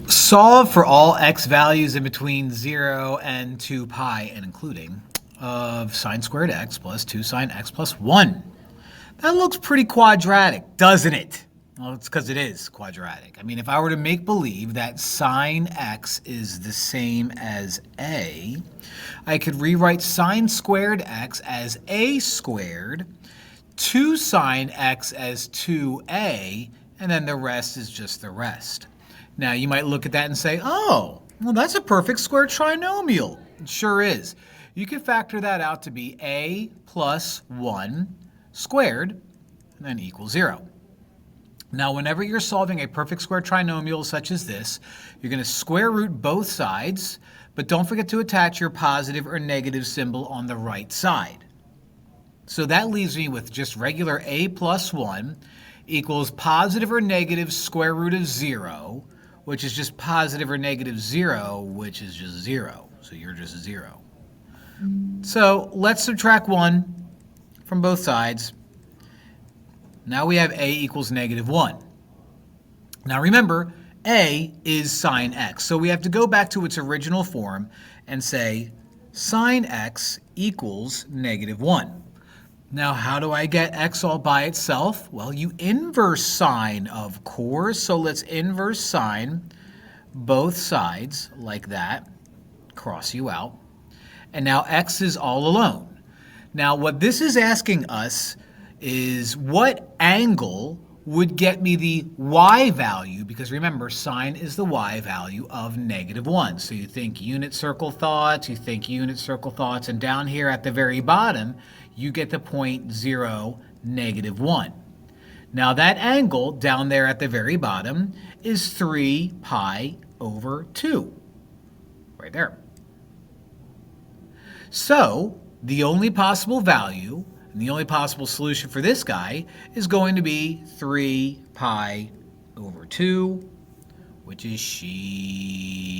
Solve for all x values in between 0 and 2 pi and including of sine squared x plus 2 sine x plus 1. That looks pretty quadratic, doesn't it? Well, it's because it is quadratic. I mean, if I were to make believe that sine x is the same as a, I could rewrite sine squared x as a squared, 2 sine x as 2a, and then the rest is just the rest. Now, you might look at that and say, oh, well, that's a perfect square trinomial. It sure is. You can factor that out to be a plus 1 squared, and then equals 0. Now, whenever you're solving a perfect square trinomial such as this, you're going to square root both sides, but don't forget to attach your positive or negative symbol on the right side. So that leaves me with just regular a plus 1 equals positive or negative square root of 0, which is just positive or negative 0, which is just 0. So you're just 0. So let's subtract 1 from both sides. Now we have a equals negative 1. Now remember, a is sine x. So we have to go back to its original form and say sine x equals negative 1. Now, how do I get x all by itself? Well, you inverse sine, of course. So let's inverse sine both sides like that. Cross you out. And now x is all alone. Now, what this is asking us is what angle would get me the y value, because remember, sine is the y value of negative 1. So you think unit circle thoughts, and down here at the very bottom, you get the point 0, negative 1. Now that angle down there at the very bottom is 3 pi over 2, right there. So the only possible value and the only possible solution for this guy is going to be 3 pi over 2, which is she.